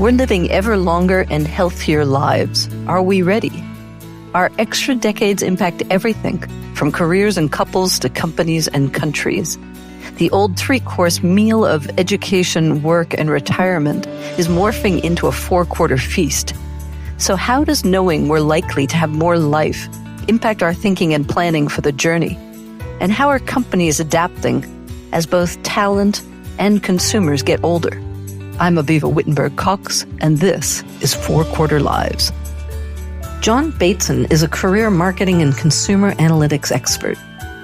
We're living ever longer and healthier lives. Are we ready? Our extra decades impact everything, from careers and couples to companies and countries. The old 3-course meal of education, work, and retirement is morphing into a 4-quarter feast. So how does knowing we're likely to have more life impact our thinking and planning for the journey? And how are companies adapting as both talent and consumers get older? I'm Aviva Wittenberg-Cox, and this is 4-Quarter Lives. John Bateson is a career marketing and consumer analytics expert.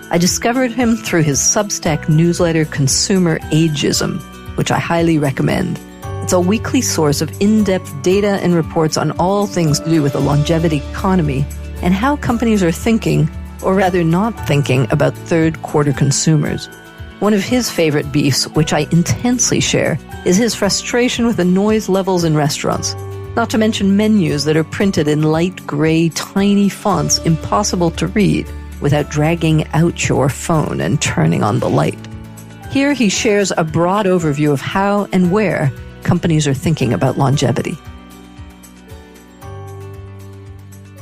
I discovered him through his Substack newsletter, Consumer Ageism, which I highly recommend. It's a weekly source of in-depth data and reports on all things to do with the longevity economy and how companies are thinking, or rather not thinking, about third-quarter consumers. One of his favorite beefs, which I intensely share, is his frustration with the noise levels in restaurants, not to mention menus that are printed in light gray, tiny fonts impossible to read without dragging out your phone and turning on the light. Here he shares a broad overview of how and where companies are thinking about longevity.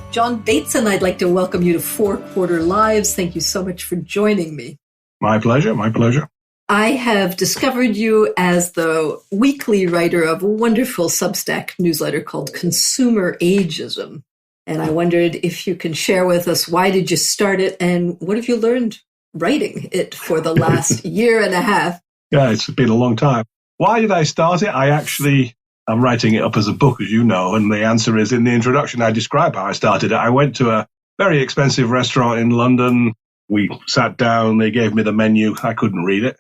John Bateson, I'd like to welcome you to 4-Quarter Lives. Thank you so much for joining me. My pleasure, my pleasure. I have discovered you as the weekly writer of a wonderful Substack newsletter called Consumer Ageism. And I wondered if you can share with us, why did you start it and what have you learned writing it for the last year and a half? Yeah, it's been a long time. Why did I start it? I'm writing it up as a book, as you know, and the answer is in the introduction. I describe how I started it. I went to a very expensive restaurant in London. We sat down, they gave me the menu. I couldn't read it.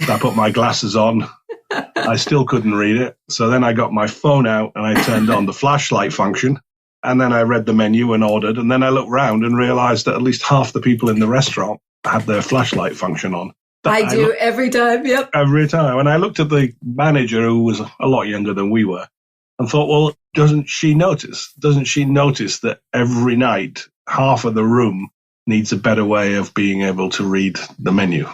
I put my glasses on. I still couldn't read it. So then I got my phone out and I turned on the flashlight function. And then I read the menu and ordered. And then I looked round and realized that at least half the people in the restaurant had their flashlight function on. I do every time, yep. Every time. And I looked at the manager, who was a lot younger than we were, and thought, well, doesn't she notice? Doesn't she notice that every night half of the room needs a better way of being able to read the menu?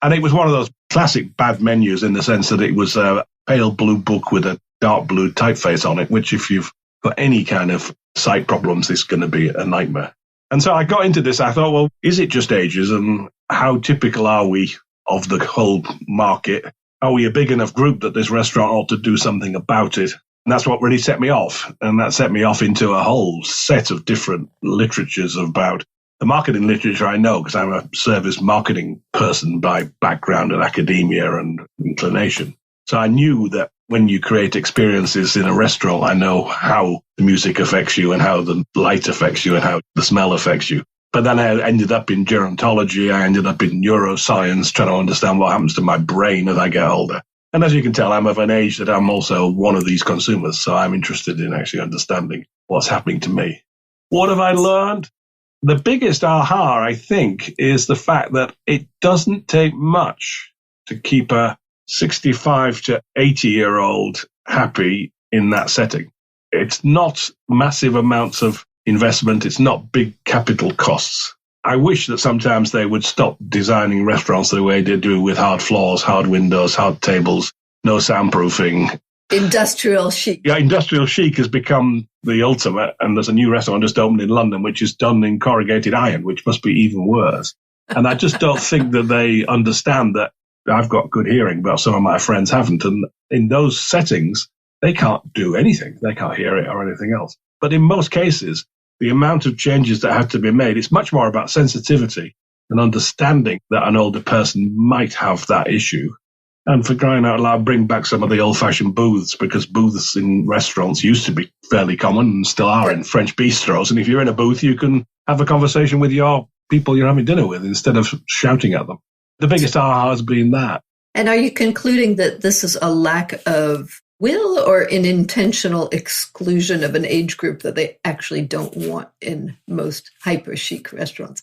And it was one of those classic bad menus in the sense that it was a pale blue book with a dark blue typeface on it, which if you've got any kind of sight problems, is going to be a nightmare. And so I got into this. I thought, well, is it just ageism? How typical are we of the whole market? Are we a big enough group that this restaurant ought to do something about it? And that's what really set me off. And that set me off into a whole set of different literatures about the marketing literature. I know because I'm a service marketing person by background and academia and inclination. So I knew that when you create experiences in a restaurant, I know how the music affects you and how the light affects you and how the smell affects you. But then I ended up in gerontology. I ended up in neuroscience, trying to understand what happens to my brain as I get older. And as you can tell, I'm of an age that I'm also one of these consumers. So I'm interested in actually understanding what's happening to me. What have I learned? The biggest aha, I think, is the fact that it doesn't take much to keep a 65 to 80-year-old happy in that setting. It's not massive amounts of investment. It's not big capital costs. I wish that sometimes they would stop designing restaurants the way they do with hard floors, hard windows, hard tables, no soundproofing. Industrial chic. Yeah, industrial chic has become the ultimate. And there's a new restaurant just opened in London, which is done in corrugated iron, which must be even worse. And I just don't think that they understand that I've got good hearing, but some of my friends haven't. And in those settings, they can't do anything. They can't hear it or anything else. But in most cases, the amount of changes that have to be made, it's much more about sensitivity and understanding that an older person might have that issue. And for crying out loud, bring back some of the old-fashioned booths, because booths in restaurants used to be fairly common and still are in French bistros. And if you're in a booth, you can have a conversation with your people you're having dinner with instead of shouting at them. The biggest aha has been that. And are you concluding that this is a lack of will or an intentional exclusion of an age group that they actually don't want in most hyper chic restaurants?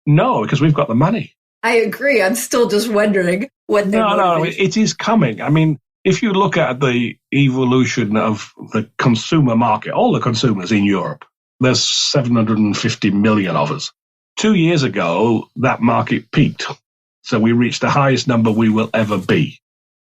No, because we've got the money. I agree. I'm still just wondering what they're No, it is coming. I mean, if you look at the evolution of the consumer market, all the consumers in Europe, there's 750 million of us. 2 years ago, that market peaked. So we reached the highest number we will ever be.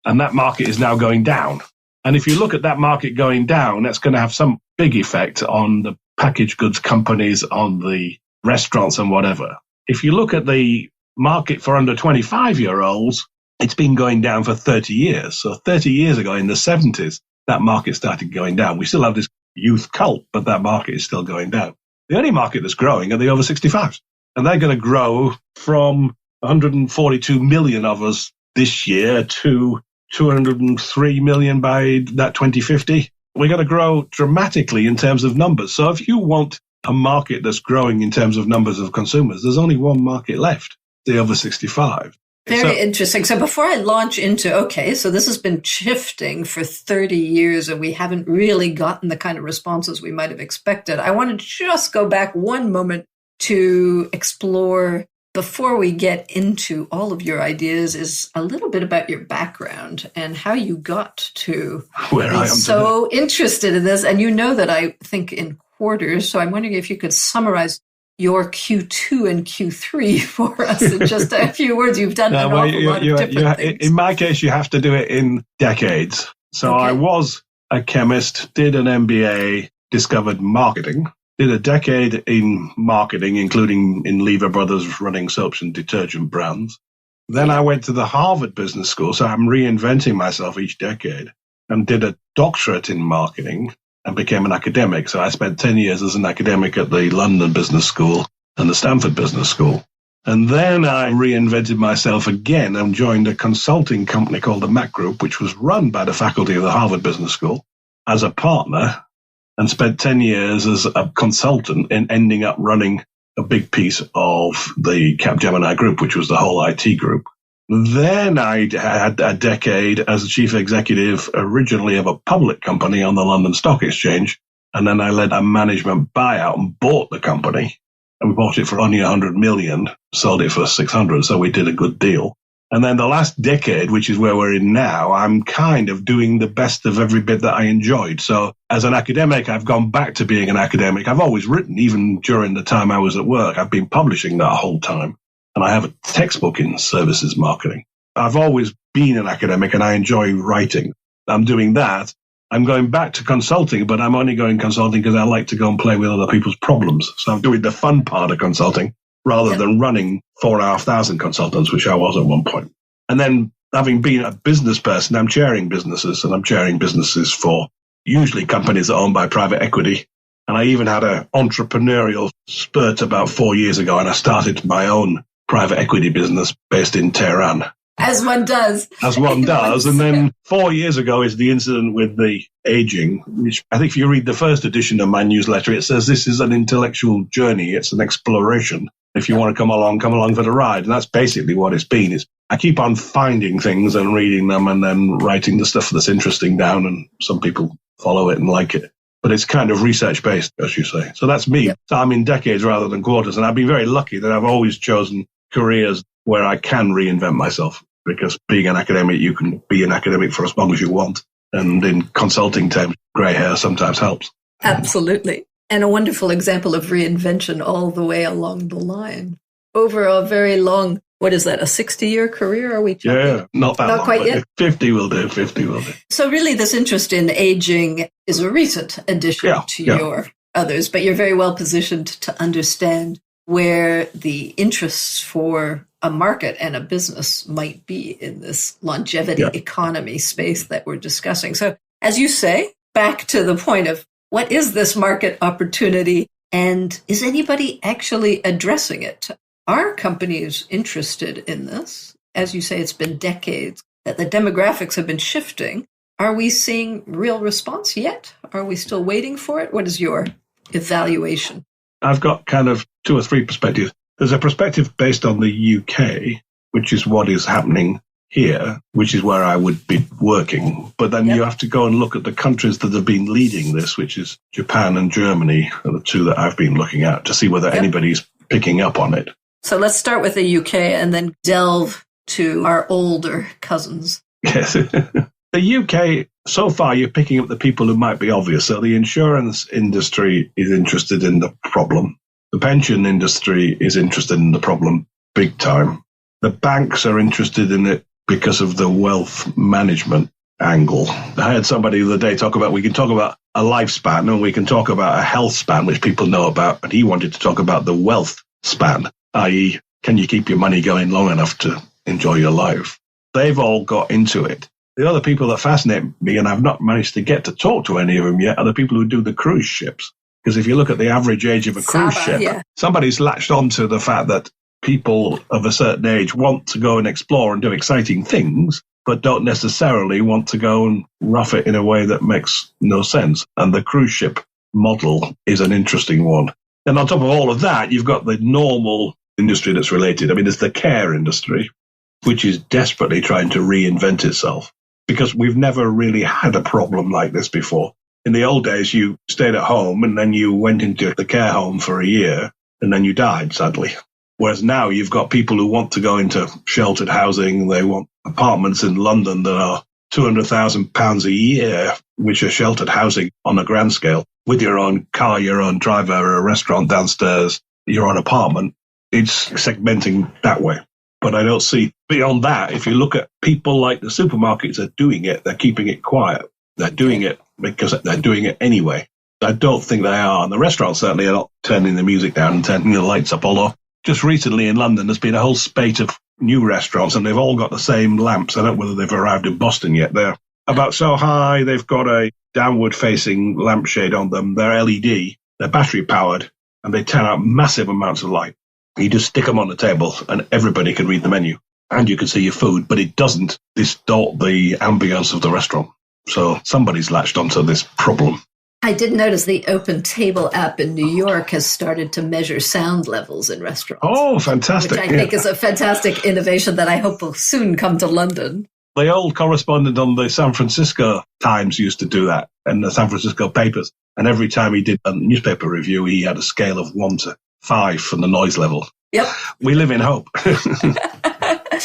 And that market is now going down. And if you look at that market going down, that's going to have some big effect on the packaged goods companies, on the restaurants and whatever. If you look at the market for under 25-year-olds, it's been going down for 30 years. So 30 years ago, in the 70s, that market started going down. We still have this youth cult, but that market is still going down. The only market that's growing are the over 65s. And they're going to grow from 142 million of us this year to 203 million by that 2050. We're going to grow dramatically in terms of numbers. So if you want a market that's growing in terms of numbers of consumers, there's only one market left, the over 65. Very interesting. So before I launch into, okay, so this has been shifting for 30 years and we haven't really gotten the kind of responses we might have expected, I want to just go back one moment to explore, before we get into all of your ideas, is a little bit about your background and how you got to be so interested in this. And you know that I think in quarters, so I'm wondering if you could summarize your Q2 and Q3 for us in just a few words. You've done an awful lot of different things. In my case, you have to do it in decades. So I was a chemist, did an MBA, discovered marketing, did a decade in marketing, including in Lever Brothers running soaps and detergent brands. Then I went to the Harvard Business School, so I'm reinventing myself each decade, and did a doctorate in marketing and became an academic. So I spent 10 years as an academic at the London Business School and the Stanford Business School. And then I reinvented myself again and joined a consulting company called the Mac Group, which was run by the faculty of the Harvard Business School, as a partner, and spent 10 years as a consultant and ending up running a big piece of the Gemini Group, which was the whole IT group. Then I had a decade as a chief executive originally of a public company on the London Stock Exchange. And then I led a management buyout and bought the company. And we bought it for only 100 million, sold it for 600. So we did a good deal. And then the last decade, which is where we're in now, I'm kind of doing the best of every bit that I enjoyed. So as an academic, I've gone back to being an academic. I've always written, even during the time I was at work. I've been publishing that whole time. And I have a textbook in services marketing. I've always been an academic and I enjoy writing. I'm doing that. I'm going back to consulting, but I'm only going consulting because I like to go and play with other people's problems. So I'm doing the fun part of consulting rather than running 4,500 consultants, which I was at one point. And then having been a business person, I'm chairing businesses, and I'm chairing businesses for usually companies that are owned by private equity. And I even had an entrepreneurial spurt about 4 years ago, and I started my own private equity business based in Tehran. As one does. As one does. And then 4 years ago is the incident with the aging, which I think if you read the first edition of my newsletter, it says this is an intellectual journey. It's an exploration. If you want to come along for the ride. And that's basically what it's been. I keep on finding things and reading them and then writing the stuff that's interesting down, and some people follow it and like it. But it's kind of research-based, as you say. So that's me. Yep. So I'm in decades rather than quarters. And I've been very lucky that I've always chosen careers where I can reinvent myself, because being an academic, you can be an academic for as long as you want. And in consulting terms, grey hair sometimes helps. Absolutely. And a wonderful example of reinvention all the way along the line. Over a very long, what is that, a 60-year career? Are we talking? Yeah, not that long, quite yet. 50 will do. So really this interest in aging is a recent addition to your others, but you're very well positioned to understand where the interests for a market and a business might be in this longevity economy space that we're discussing. So as you say, back to the point of what is this market opportunity, and is anybody actually addressing it? Are companies interested in this? As you say, it's been decades that the demographics have been shifting. Are we seeing real response yet? Are we still waiting for it? What is your evaluation? I've got kind of 2 or 3 perspectives. There's a perspective based on the UK, which is what is happening here, which is where I would be working. But then you have to go and look at the countries that have been leading this, which is Japan and Germany, are the 2 that I've been looking at to see whether anybody's picking up on it. So let's start with the UK and then delve to our older cousins. Yes. The UK, so far, you're picking up the people who might be obvious. So the insurance industry is interested in the problem. The pension industry is interested in the problem big time. The banks are interested in it because of the wealth management angle. I heard somebody the other day talk about, we can talk about a lifespan and we can talk about a health span, which people know about, and he wanted to talk about the wealth span, i.e., can you keep your money going long enough to enjoy your life? They've all got into it. The other people that fascinate me, and I've not managed to get to talk to any of them yet, are the people who do the cruise ships. Because if you look at the average age of a cruise ship, somebody's latched on to the fact that people of a certain age want to go and explore and do exciting things, but don't necessarily want to go and rough it in a way that makes no sense. And the cruise ship model is an interesting one. And on top of all of that, you've got the normal industry that's related. I mean, there's the care industry, which is desperately trying to reinvent itself, because we've never really had a problem like this before. In the old days, you stayed at home and then you went into the care home for a year and then you died, sadly. Whereas now you've got people who want to go into sheltered housing. They want apartments in London that are £200,000 a year, which are sheltered housing on a grand scale, with your own car, your own driver, a restaurant downstairs, your own apartment. It's segmenting that way. But I don't see beyond that. If you look at people like the supermarkets are doing it, they're keeping it quiet. They're doing it because they're doing it anyway. I don't think they are. And the restaurants certainly are not turning the music down and turning the lights up. Although just recently in London, there's been a whole spate of new restaurants and they've all got the same lamps. I don't know whether they've arrived in Boston yet. They're about so high. They've got a downward facing lampshade on them. They're LED. They're battery powered and they turn out massive amounts of light. You just stick them on the table and everybody can read the menu and you can see your food, but it doesn't distort the ambience of the restaurant. So somebody's latched onto this problem. I did notice the Open Table app in New York has started to measure sound levels in restaurants. Oh, fantastic. Which I think is a fantastic innovation that I hope will soon come to London. The old correspondent on the San Francisco Times used to do that, and the San Francisco papers. And every time he did a newspaper review, he had a scale of 1 to 5 for the noise level. Yep. We live in hope.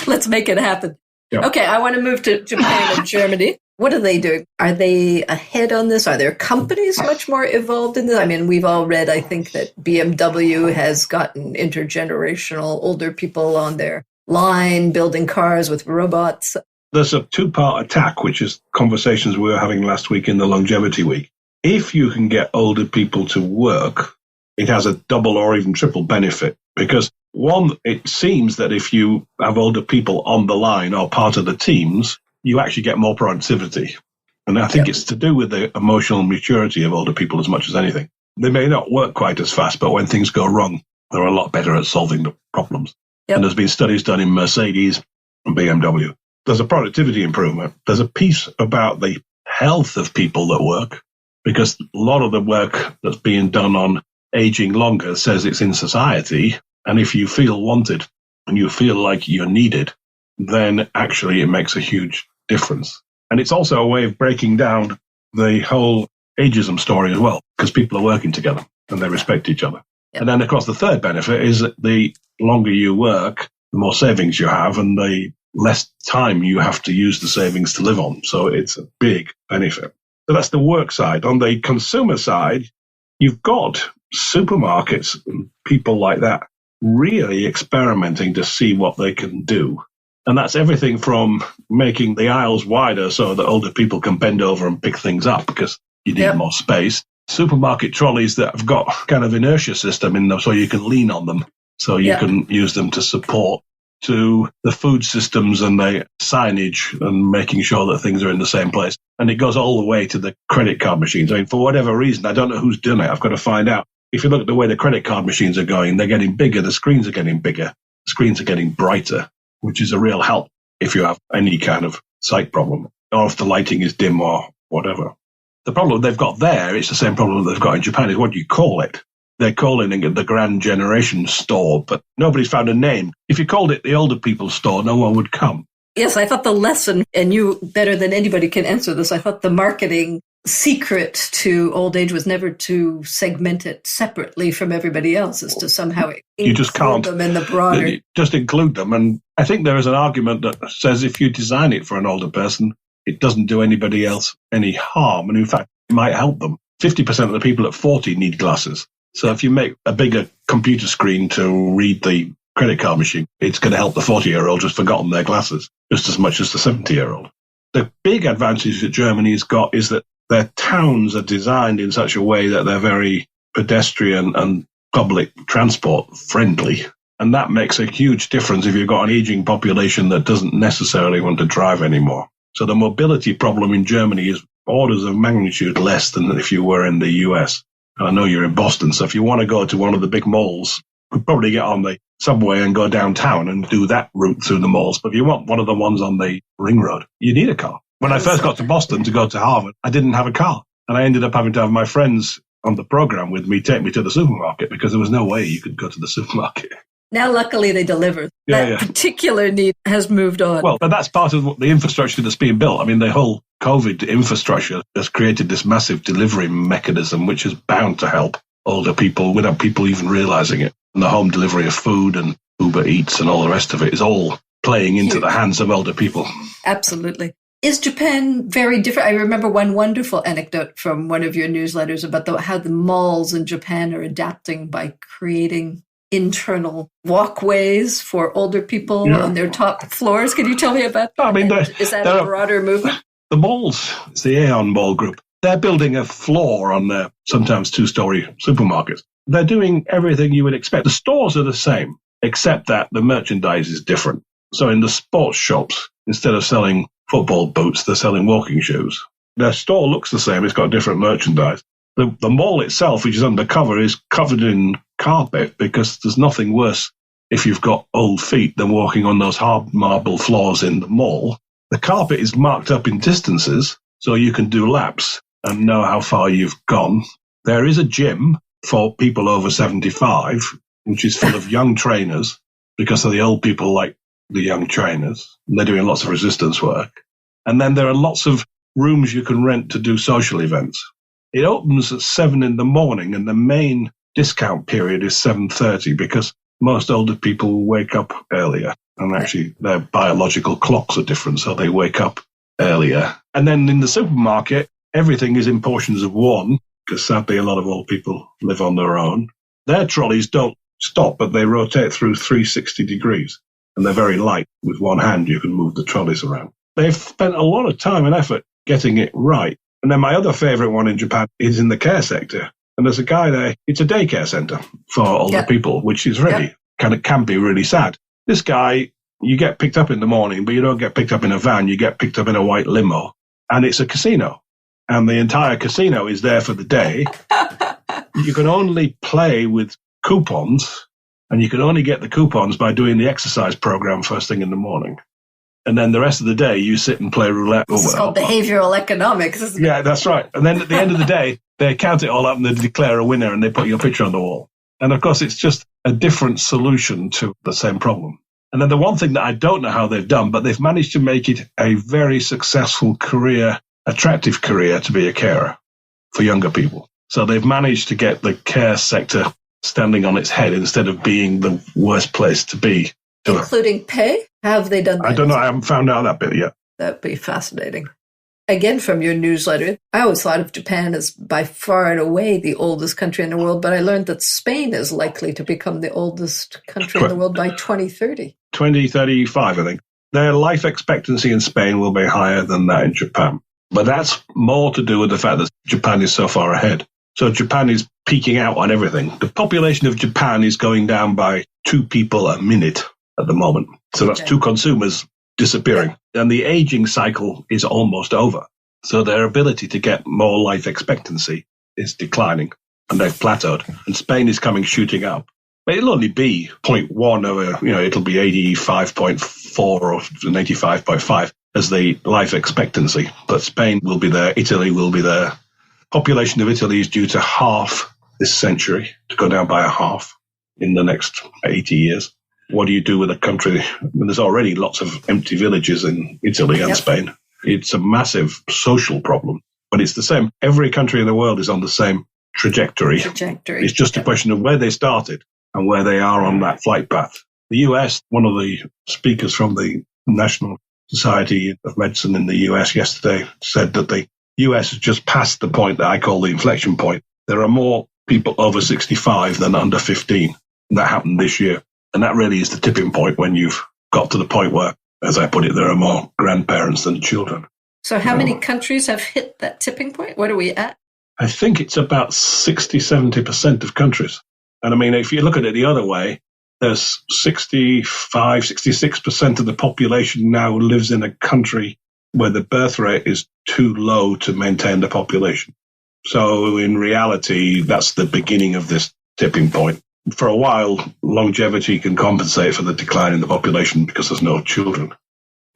Let's make it happen. Yep. Okay, I want to move to Japan and Germany. What are they doing? Are they ahead on this? Are their companies much more evolved in this? I mean, we've all read, I think, that BMW has gotten intergenerational older people on their line, building cars with robots. There's a two-part attack, which is conversations we were having last week in the Longevity Week. If you can get older people to work, it has a double or even triple benefit. Because one, it seems that if you have older people on the line or part of the teams, you actually get more productivity. And I think it's to do with the emotional maturity of older people as much as anything. They may not work quite as fast, but when things go wrong, they're a lot better at solving the problems. Yep. And there's been studies done in Mercedes and BMW. There's a productivity improvement. There's a piece about the health of people that work, because a lot of the work that's being done on aging longer says it's in society. And if you feel wanted and you feel like you're needed, then actually it makes a huge difference. And it's also a way of breaking down the whole ageism story as well, because people are working together and they respect each other. Yep. And then, of course, the third benefit is that the longer you work, the more savings you have and the less time you have to use the savings to live on. So it's a big benefit. So that's the work side. On the consumer side, you've got supermarkets and people like that really experimenting to see what they can do. And that's everything from making the aisles wider so that older people can bend over and pick things up because you need more space. Supermarket trolleys that have got kind of inertia system in them so you can lean on them, so you can use them to support, to the food systems and the signage and making sure that things are in the same place. And it goes all the way to the credit card machines. I mean, for whatever reason, I don't know who's done it. I've got to find out. If you look at the way the credit card machines are going, they're getting bigger. The screens are getting bigger. The screens are getting brighter, which is a real help if you have any kind of sight problem or if the lighting is dim or whatever. The problem they've got there, it's the same problem they've got in Japan, is what do you call it? They're calling it the Grand Generation Store, but nobody's found a name. If you called it the Older People's Store, no one would come. Yes, I thought the lesson, and you better than anybody can answer this, I thought the marketing secret to old age was never to segment it separately from everybody else, is to somehow include them in the broader. Just include them. And I think there is an argument that says if you design it for an older person, it doesn't do anybody else any harm. And in fact, it might help them. 50% of the people at 40 need glasses. So if you make a bigger computer screen to read the credit card machine, it's going to help the 40-year-old who's forgotten their glasses just as much as the 70-year-old. The big advantage that Germany's got is that their towns are designed in such a way that they're very pedestrian and public transport friendly. And that makes a huge difference if you've got an aging population that doesn't necessarily want to drive anymore. So the mobility problem in Germany is orders of magnitude less than if you were in the US. And I know you're in Boston, so if you want to go to one of the big malls, you'd probably get on the subway and go downtown and do that route through the malls. But if you want one of the ones on the ring road, you need a car. When I first got to Boston to go to Harvard, I didn't have a car. And I ended up having to have my friends on the program with me take me to the supermarket because there was no way you could go to the supermarket. Now, luckily, they deliver. That particular need has moved on. Well, but that's part of the infrastructure that's being built. I mean, the whole COVID infrastructure has created this massive delivery mechanism, which is bound to help older people without people even realizing it. And the home delivery of food and Uber Eats and all the rest of it is all playing into the hands of older people. Absolutely. Is Japan very different? I remember one wonderful anecdote from one of your newsletters about how the malls in Japan are adapting by creating internal walkways for older people on their top floors. Can you tell me about that? I mean, is that a broader movement? The malls, it's the Aeon Mall Group. They're building a floor on their sometimes two-story supermarkets. They're doing everything you would expect. The stores are the same, except that the merchandise is different. So in the sports shops, instead of selling football boots, they're selling walking shoes. Their store looks the same. It's got different merchandise. The mall itself, which is undercover, is covered in carpet because there's nothing worse if you've got old feet than walking on those hard marble floors in the mall. The carpet is marked up in distances so you can do laps and know how far you've gone. There is a gym for people over 75, which is full of young trainers because of the old people like the young trainers. They're doing lots of resistance work. And then there are lots of rooms you can rent to do social events. It opens at 7 in the morning and the main discount period is 7:30 because most older people wake up earlier. And actually their biological clocks are different, so they wake up earlier. And then in the supermarket, everything is in portions of one because sadly a lot of old people live on their own. Their trolleys don't stop, but they rotate through 360 degrees. And they're very light. With one hand, you can move the trolleys around. They've spent a lot of time and effort getting it right. And then my other favorite one in Japan is in the care sector. And there's a guy there. It's a daycare center for older people, which is really can be really sad. This guy, you get picked up in the morning, but you don't get picked up in a van. You get picked up in a white limo. And it's a casino. And the entire casino is there for the day. You can only play with coupons. And you can only get the coupons by doing the exercise program first thing in the morning. And then the rest of the day, you sit and play roulette. It's called behavioral economics, isn't it? Yeah, that's right. And then at the end of the day, they count it all up and they declare a winner and they put your picture on the wall. And of course, it's just a different solution to the same problem. And then the one thing that I don't know how they've done, but they've managed to make it a very successful career, attractive career to be a carer for younger people. So they've managed to get the care sector standing on its head instead of being the worst place to be. Including pay? How have they done that? I don't know. I haven't found out that bit yet. That'd be fascinating. Again, from your newsletter, I always thought of Japan as by far and away the oldest country in the world, but I learned that Spain is likely to become the oldest country in the world by 2030. 2035, I think. Their life expectancy in Spain will be higher than that in Japan. But that's more to do with the fact that Japan is so far ahead. So Japan is peaking out on everything. The population of Japan is going down by 2 people a minute at the moment. So that's 2 consumers disappearing. Yeah. And the aging cycle is almost over. So their ability to get more life expectancy is declining and they've plateaued. And Spain is coming shooting up. But it'll only be 0.1 over, it'll be 85.4 or 85.5 as the life expectancy. But Spain will be there. Italy will be there. Population of Italy is due to half this century, to go down by a half in the next 80 years. What do you do with a country? There's already lots of empty villages in Italy and Spain. It's a massive social problem, but it's the same. Every country in the world is on the same trajectory. It's just a question of where they started and where they are on that flight path. The US, one of the speakers from the National Society of Medicine in the US yesterday said that the US has just passed the point that I call the inflection point. There are more people over 65 than under 15. And that happened this year. And that really is the tipping point when you've got to the point where, as I put it, there are more grandparents than children. So how many countries have hit that tipping point? What are we at? I think it's about 60, 70% of countries. And I mean, if you look at it the other way, there's 65, 66% of the population now lives in a country where the birth rate is too low to maintain the population. So in reality, that's the beginning of this tipping point. For a while, longevity can compensate for the decline in the population because there's no children.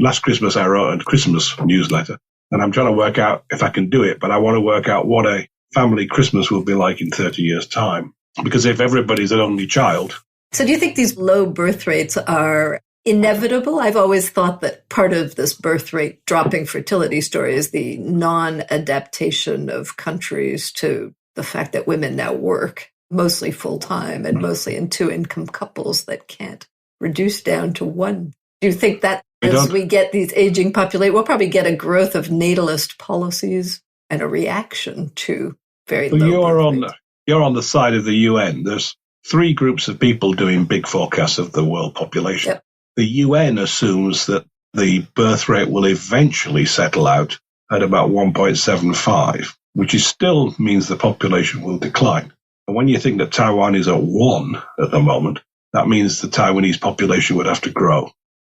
Last Christmas, I wrote a Christmas newsletter, and I'm trying to work out if I can do it, but I want to work out what a family Christmas will be like in 30 years' time. Because if everybody's an only child... So do you think these low birth rates are inevitable? I've always thought that part of this birth rate dropping fertility story is the non-adaptation of countries to the fact that women now work mostly full-time and mostly in two-income couples that can't reduce down to one. Do you think that as we get these aging population, we'll probably get a growth of natalist policies and a reaction to very low birth rates? You're on the side of the UN. There's 3 groups of people doing big forecasts of the world population. Yep. The UN assumes that the birth rate will eventually settle out at about 1.75, which still means the population will decline. And when you think that Taiwan is at 1 at the moment, that means the Taiwanese population would have to grow.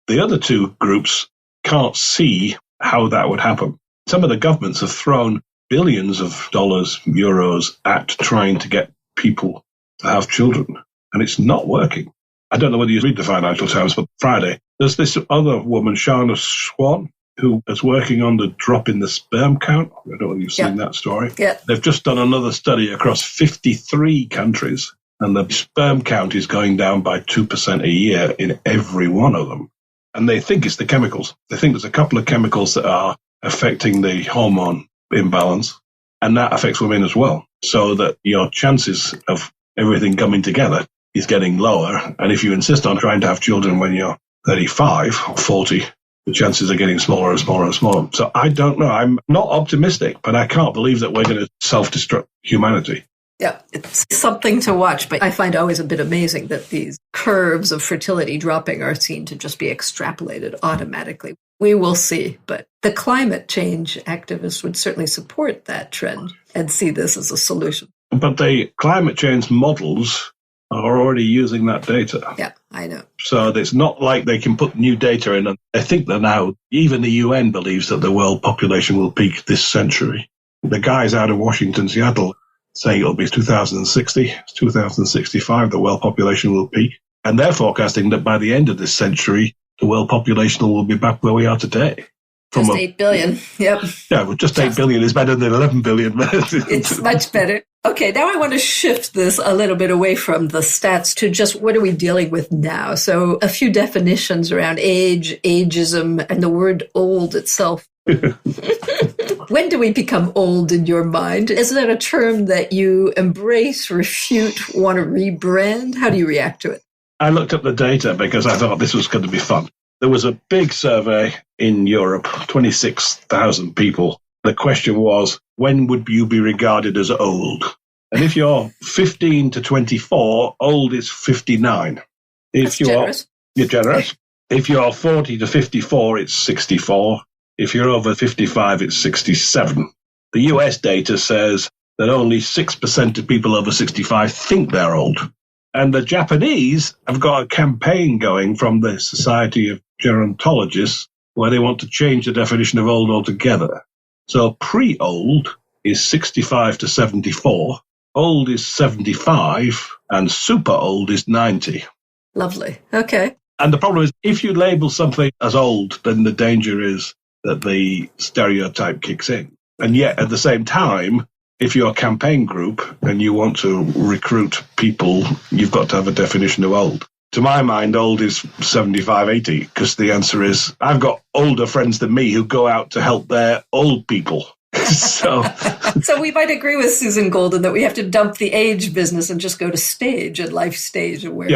The other 2 groups can't see how that would happen. Some of the governments have thrown billions of dollars, euros at trying to get people to have children, and it's not working. I don't know whether you read the Financial Times, but Friday, there's this other woman, Shana Swan, who is working on the drop in the sperm count. I don't know whether you've seen that story. Yeah. They've just done another study across 53 countries, and the sperm count is going down by 2% a year in every one of them. And they think it's the chemicals. They think there's a couple of chemicals that are affecting the hormone imbalance, and that affects women as well. So that your chances of everything coming together is getting lower. And if you insist on trying to have children when you're 35 or 40, the chances are getting smaller and smaller and smaller. So I don't know. I'm not optimistic, but I can't believe that we're going to self-destruct humanity. Yeah, it's something to watch, but I find always a bit amazing that these curves of fertility dropping are seen to just be extrapolated automatically. We will see, but the climate change activists would certainly support that trend and see this as a solution. But the climate change models are already using that data. Yeah, I know. So it's not like they can put new data in. And I think that now, even the UN believes that the world population will peak this century. The guys out of Washington, Seattle, saying it'll be 2060, 2065, the world population will peak. And they're forecasting that by the end of this century, the world population will be back where we are today. Just 8 billion. Yep. Yeah, well, just 8 billion is better than 11 billion. It's much better. Okay, now I want to shift this a little bit away from the stats to just what are we dealing with now? So a few definitions around age, ageism, and the word old itself. When do we become old in your mind? Is that a term that you embrace, refute, want to rebrand? How do you react to it? I looked up the data because I thought this was going to be fun. There was a big survey in Europe, 26,000 people. The question was, when would you be regarded as old? And if you're 15 to 24, old is 59. That's generous. You're generous. If you're 40 to 54, it's 64. If you're over 55, it's 67. The US data says that only 6% of people over 65 think they're old. And the Japanese have got a campaign going from the Society of Gerontologists where they want to change the definition of old altogether. So pre-old is 65 to 74, old is 75, and super old is 90. Lovely. Okay. And the problem is, if you label something as old, then the danger is that the stereotype kicks in. And yet, at the same time, if you're a campaign group and you want to recruit people, you've got to have a definition of old. To my mind, old is 75, 80, because the answer is, I've got older friends than me who go out to help their old people. So we might agree with Susan Golden that we have to dump the age business and just go to stage and life stage and where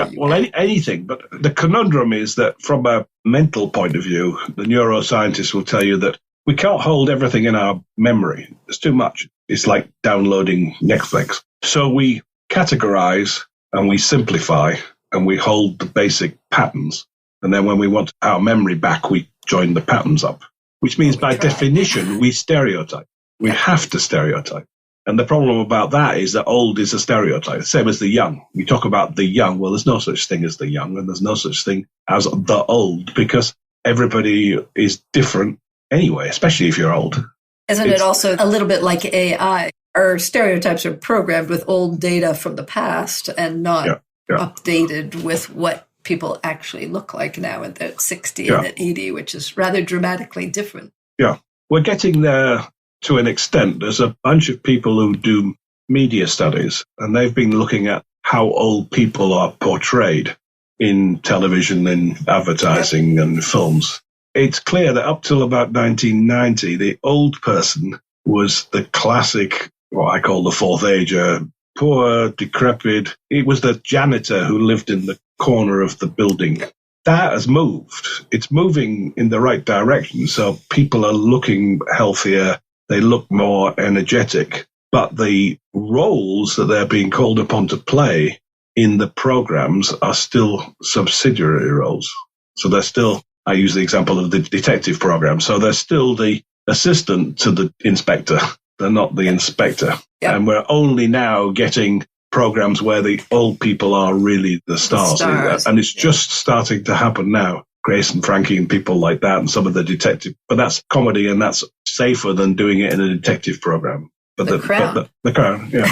anything. But the conundrum is that from a mental point of view, the neuroscientists will tell you that we can't hold everything in our memory. It's too much. It's like downloading Netflix. So we categorize and we simplify and we hold the basic patterns. And then when we want our memory back, we join the patterns up. which means by definition, we stereotype. We have to stereotype. And the problem about that is that old is a stereotype, same as the young. We talk about the young. Well, there's no such thing as the young, and there's no such thing as the old, because everybody is different anyway, especially if you're old. Isn't it also a little bit like AI? Our stereotypes are programmed with old data from the past and not updated with what people actually look like now at 60 and at 80, which is rather dramatically different. Yeah, we're getting there to an extent. There's a bunch of people who do media studies, and they've been looking at how old people are portrayed in television and advertising and films. It's clear that up till about 1990, the old person was the classic, what I call the fourth ager, poor, decrepit. It was the janitor who lived in the corner of the building. That has moved. It's moving in the right direction. So people are looking healthier. They look more energetic. But the roles that they're being called upon to play in the programs are still subsidiary roles. So they're still, I use the example of the detective program. So they're still the assistant to the inspector. They're not the inspector. Yep. And we're only now getting programs where the old people are really the stars. And it's just starting to happen now. Grace and Frankie and people like that, and some of the detective. But that's comedy, and that's safer than doing it in a detective program. But the Crown. The Crown, yeah.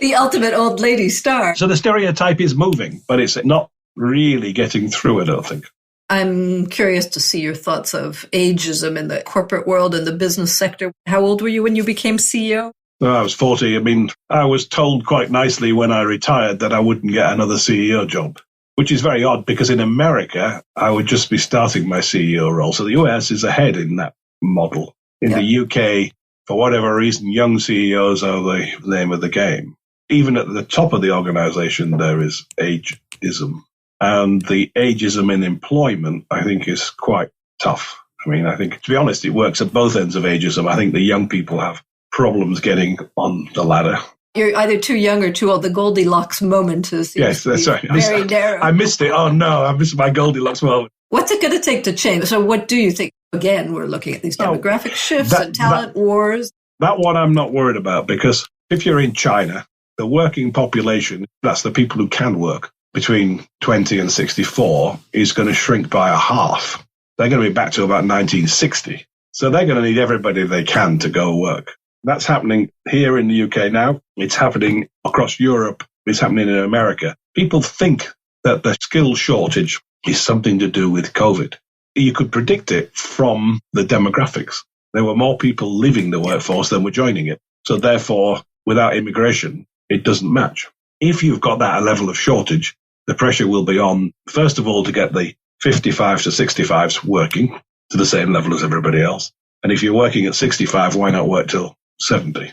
The ultimate old lady star. So the stereotype is moving, but it's not really getting through, I don't think. I'm curious to see your thoughts of ageism in the corporate world and the business sector. How old were you when you became CEO? Well, I was 40. I mean, I was told quite nicely when I retired that I wouldn't get another CEO job, which is very odd because in America, I would just be starting my CEO role. So the US is ahead in that model. In the UK, for whatever reason, young CEOs are the name of the game. Even at the top of the organization, there is ageism. And the ageism in employment, I think, is quite tough. I mean, I think, to be honest, it works at both ends of ageism. I think the young people have problems getting on the ladder. You're either too young or too old. The Goldilocks moment is that's right. Very narrow. I missed it. Oh, no, I missed my Goldilocks moment. What's it going to take to change? So what do you think? Again, we're looking at these demographic shifts and talent wars. That one I'm not worried about, because if you're in China, the working population, that's the people who can work, between 20 and 64 is going to shrink by a half. They're going to be back to about 1960. So they're going to need everybody they can to go work. That's happening here in the UK now. It's happening across Europe. It's happening in America. People think that the skill shortage is something to do with COVID. You could predict it from the demographics. There were more people leaving the workforce than were joining it. So therefore, without immigration, it doesn't match. If you've got that level of shortage, the pressure will be on, first of all, to get the 55 to 65s working to the same level as everybody else. And if you're working at 65, why not work till 70?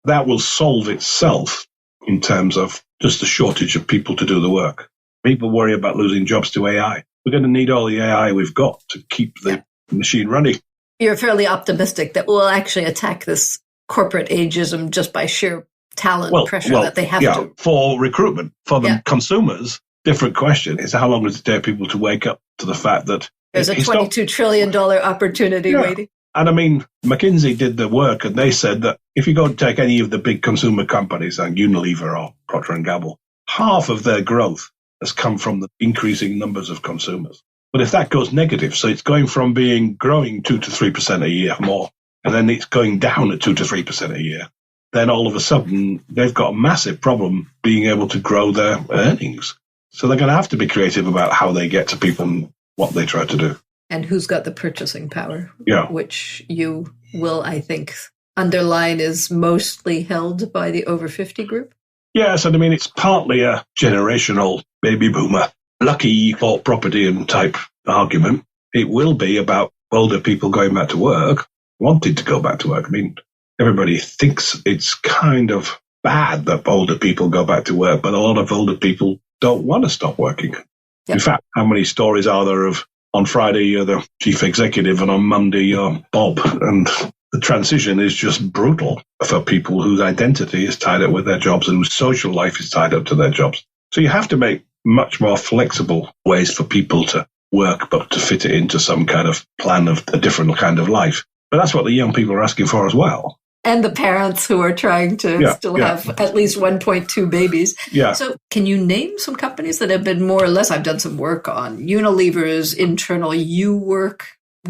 That will solve itself in terms of just the shortage of people to do the work. People worry about losing jobs to AI. We're going to need all the AI we've got to keep the machine running. You're fairly optimistic that we'll actually attack this corporate ageism just by sheer talent pressure that they have to. For recruitment, for the consumers, different question is how long does it take people to wake up to the fact that there's a $22 trillion opportunity waiting. And I mean, McKinsey did the work, and they said that if you go and take any of the big consumer companies like Unilever or Procter & Gamble, half of their growth has come from the increasing numbers of consumers. But if that goes negative, so it's going from growing 2 to 3% a year more, and then it's going down at 2 to 3% a year, then all of a sudden they've got a massive problem being able to grow their earnings. So they're going to have to be creative about how they get to people and what they try to do. And who's got the purchasing power, which you will, I think, underline is mostly held by the over 50 group? Yes, and I mean, it's partly a generational baby boomer, lucky bought property and type argument. It will be about older people going back to work, wanting to go back to work. I mean, everybody thinks it's kind of bad that older people go back to work, but a lot of older people don't want to stop working. Yep. In fact, how many stories are there of on Friday you're the chief executive and on Monday you're Bob? And the transition is just brutal for people whose identity is tied up with their jobs and whose social life is tied up to their jobs. So you have to make much more flexible ways for people to work, but to fit it into some kind of plan of a different kind of life. But that's what the young people are asking for as well. And the parents who are trying to still have at least 1.2 babies. Yeah. So can you name some companies that have been more or less, I've done some work on Unilever's internal U-work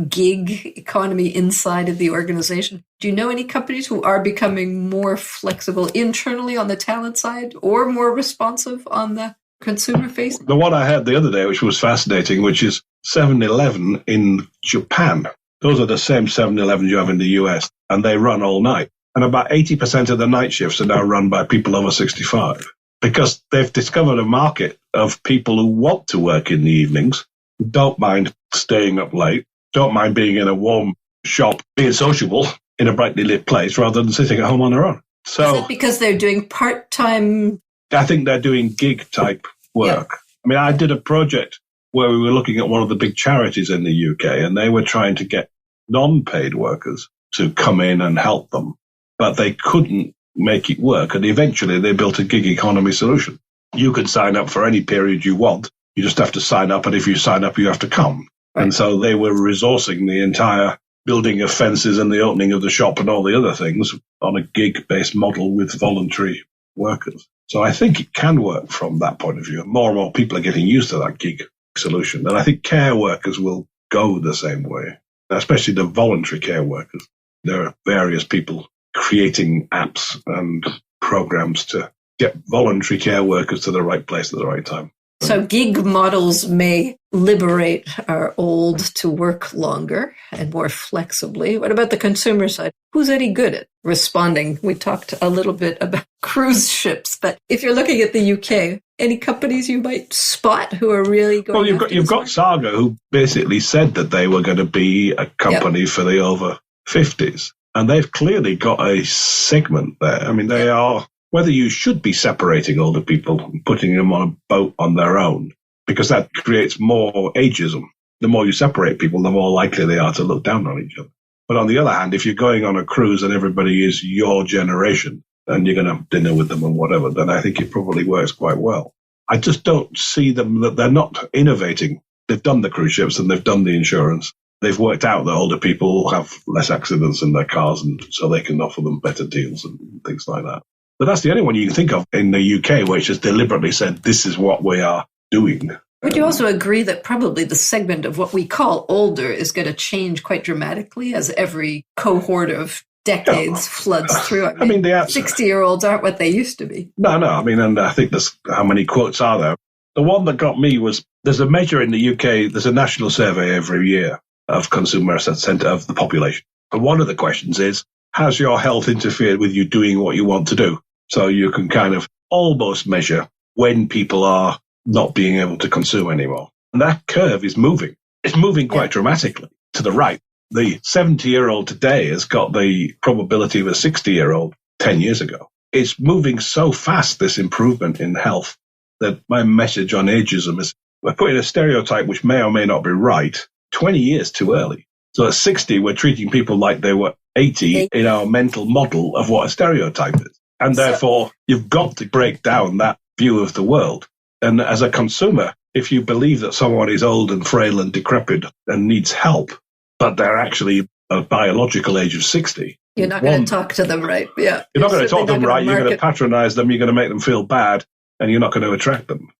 gig economy inside of the organization. Do you know any companies who are becoming more flexible internally on the talent side or more responsive on the consumer face? The one I had the other day, which was fascinating, which is 7-Eleven in Japan. Those are the same 7-Elevens you have in the US, and they run all night. And about 80% of the night shifts are now run by people over 65 because they've discovered a market of people who want to work in the evenings, who don't mind staying up late, don't mind being in a warm shop, being sociable in a brightly lit place rather than sitting at home on their own. So, is that because they're doing part-time? I think they're doing gig-type work. Yeah. I mean, I did a project where we were looking at one of the big charities in the UK, and they were trying to get non-paid workers to come in and help them, but they couldn't make it work. And eventually they built a gig economy solution. You can sign up for any period you want. You just have to sign up. And if you sign up, you have to come. Right. And so they were resourcing the entire building of fences and the opening of the shop and all the other things on a gig-based model with voluntary workers. So I think it can work from that point of view. More and more people are getting used to that gig solution. And I think care workers will go the same way, especially the voluntary care workers. There are various people creating apps and programs to get voluntary care workers to the right place at the right time. So gig models may liberate our old to work longer and more flexibly. What about the consumer side? Who's any good at responding? We talked a little bit about cruise ships, but if you're looking at the UK, any companies you might spot who are really going? Well, you've got Saga, who basically said that they were going to be a company for the over 50s, and they've clearly got a segment there. I mean, they are. Whether you should be separating older people and putting them on a boat on their own, because that creates more ageism. The more you separate people, the more likely they are to look down on each other. But on the other hand, if you're going on a cruise and everybody is your generation and you're going to have dinner with them and whatever, then I think it probably works quite well. I just don't see them, that they're not innovating. They've done the cruise ships and they've done the insurance. They've worked out that older people have less accidents in their cars, and so they can offer them better deals and things like that. But that's the only one you can think of in the UK, which has deliberately said, this is what we are doing. Would you also agree that probably the segment of what we call older is going to change quite dramatically as every cohort of decades floods through? I mean, the 60-year-olds aren't what they used to be. No. I mean, and I think there's how many quotes are there? The one that got me was, there's a measure in the UK, there's a national survey every year of consumer centre of the population. And one of the questions is, has your health interfered with you doing what you want to do? So you can kind of almost measure when people are not being able to consume anymore. And that curve is moving. It's moving quite dramatically to the right. The 70-year-old today has got the probability of a 60-year-old 10 years ago. It's moving so fast, this improvement in health, that my message on ageism is we're putting a stereotype which may or may not be right 20 years too early. So at 60, we're treating people like they were 80 in our mental model of what a stereotype is. And therefore, you've got to break down that view of the world. And as a consumer, if you believe that someone is old and frail and decrepit and needs help, but they're actually a biological age of 60. You're not going to talk to them right. Yeah. You're not going to talk to them right. You're going to patronize them. You're going to make them feel bad, and you're not going to attract them.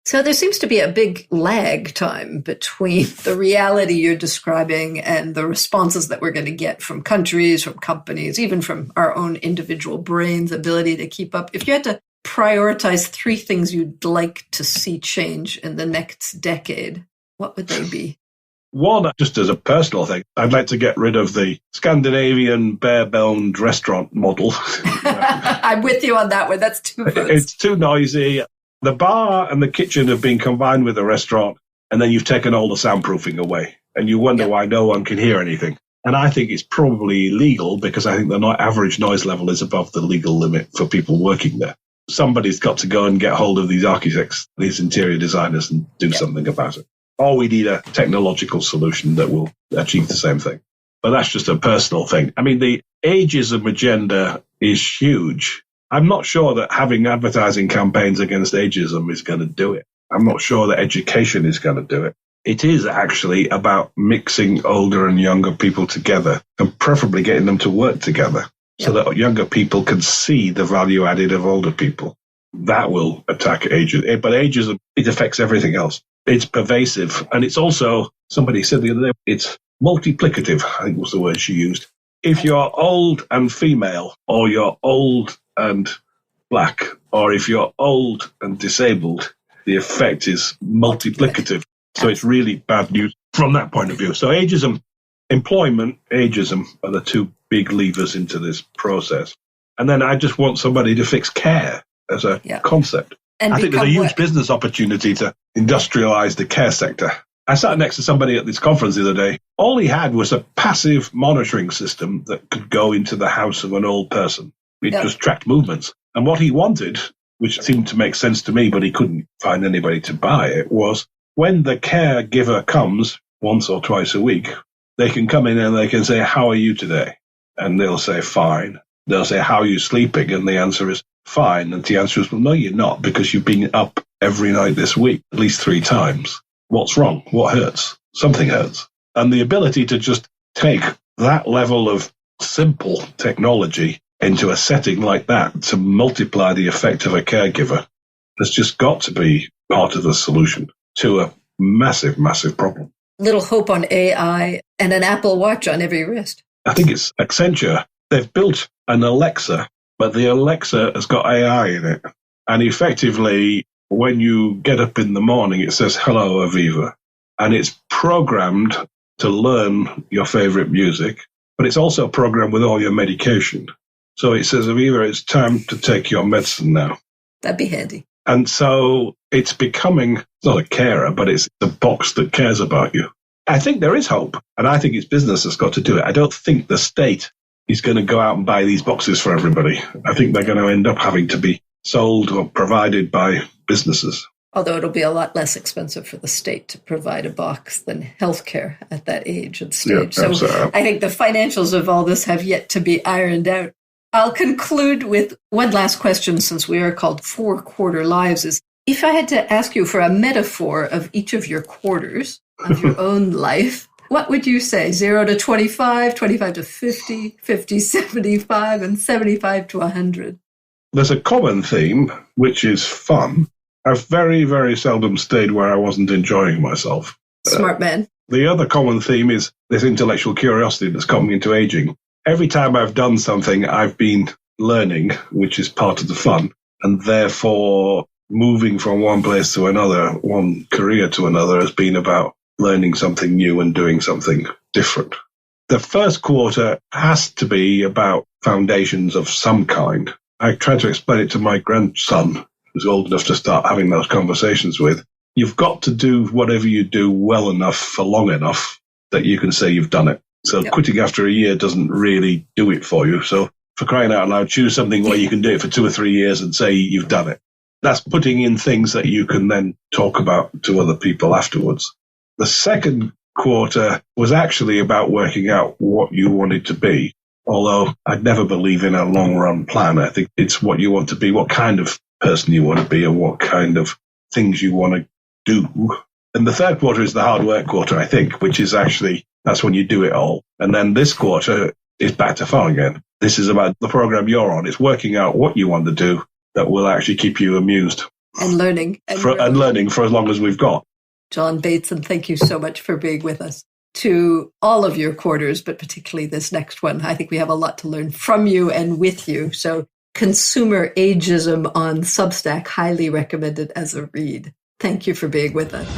So there seems to be a big lag time between the reality you're describing and the responses that we're going to get from countries, from companies, even from our own individual brains' ability to keep up. If you had to prioritize 3 things you'd like to see change in the next decade, what would they be? One, just as a personal thing, I'd like to get rid of the Scandinavian bare-boned restaurant model. I'm with you on that one. That's too good. It's too noisy. The bar and the kitchen have been combined with the restaurant, and then you've taken all the soundproofing away, and you wonder why no one can hear anything. And I think it's probably illegal because I think the average noise level is above the legal limit for people working there. Somebody's got to go and get hold of these architects, these interior designers, and do something about it. Or we need a technological solution that will achieve the same thing. But that's just a personal thing. I mean, the ageism agenda is huge. I'm not sure that having advertising campaigns against ageism is going to do it. I'm not sure that education is going to do it. it is actually about mixing older and younger people together and preferably getting them to work together so that younger people can see the value added of older people. That will attack ageism. But ageism, it affects everything else. It's pervasive. And it's also, somebody said the other day, it's multiplicative, I think was the word she used. If you're old and female, or you're old and black, or if you're old and disabled, the effect is multiplicative. So it's really bad news from that point of view. So ageism, employment, ageism are the two big levers into this process. And then I just want somebody to fix care as a concept. And I think there's a huge business opportunity to industrialize the care sector. I sat next to somebody at this conference the other day. All he had was a passive monitoring system that could go into the house of an old person. It just tracked movements. And what he wanted, which seemed to make sense to me, but he couldn't find anybody to buy it, was when the caregiver comes once or twice a week, they can come in and they can say, "How are you today?" And they'll say, "Fine." They'll say, "How are you sleeping?" And the answer is, "Fine." And the answer is, "Well, no, you're not, because you've been up every night this week, at least 3 times. What's wrong? What hurts?" Something hurts. And the ability to just take that level of simple technology into a setting like that to multiply the effect of a caregiver has just got to be part of the solution to a massive, massive problem. Little hope on AI and an Apple Watch on every wrist. I think it's Accenture. They've built an Alexa, but the Alexa has got AI in it. And effectively, when you get up in the morning, it says, "Hello, Aviva." And it's programmed to learn your favorite music, but it's also programmed with all your medication. So it says, "Aviva, it's time to take your medicine now." That'd be handy. And so it's becoming not a carer, but it's the box that cares about you. I think there is hope, and I think it's business that's got to do it. I don't think the state is going to go out and buy these boxes for everybody. I think they're going to end up having to be sold or provided by businesses. Although it'll be a lot less expensive for the state to provide a box than healthcare at that age and stage. Yeah, so I think the financials of all this have yet to be ironed out. I'll conclude with one last question, since we are called 4-quarter lives, is if I had to ask you for a metaphor of each of your quarters of your own life, what would you say? 0 to 25, 25 to 50, 50, 75, and 75 to 100? There's a common theme, which is fun. I've very, very seldom stayed where I wasn't enjoying myself. Smart man. The other common theme is this intellectual curiosity that's coming into aging. Every time I've done something, I've been learning, which is part of the fun, and therefore moving from one place to another, one career to another, has been about learning something new and doing something different. The first quarter has to be about foundations of some kind. I try to explain it to my grandson, who's old enough to start having those conversations with. You've got to do whatever you do well enough for long enough that you can say you've done it. So quitting after a year doesn't really do it for you. So for crying out loud, choose something where you can do it for 2 or 3 years and say you've done it. That's putting in things that you can then talk about to other people afterwards. The second quarter was actually about working out what you wanted to be. Although I'd never believe in a long-run plan. I think it's what you want to be, what kind of person you want to be, and what kind of things you want to do. And the third quarter is the hard work quarter, I think, which is actually, that's when you do it all. And then this quarter is back to fun again. This is about the program you're on. It's working out what you want to do that will actually keep you amused. And learning. And learning for as long as we've got. John Bateson, thank you so much for being with us. To all of your quarters, but particularly this next one, I think we have a lot to learn from you and with you. So Consumer Ageism on Substack, highly recommended as a read. Thank you for being with us.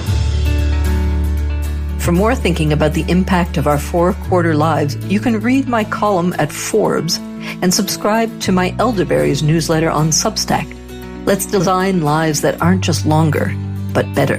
For more thinking about the impact of our 4-quarter lives, you can read my column at Forbes and subscribe to my Elderberries newsletter on Substack. Let's design lives that aren't just longer, but better.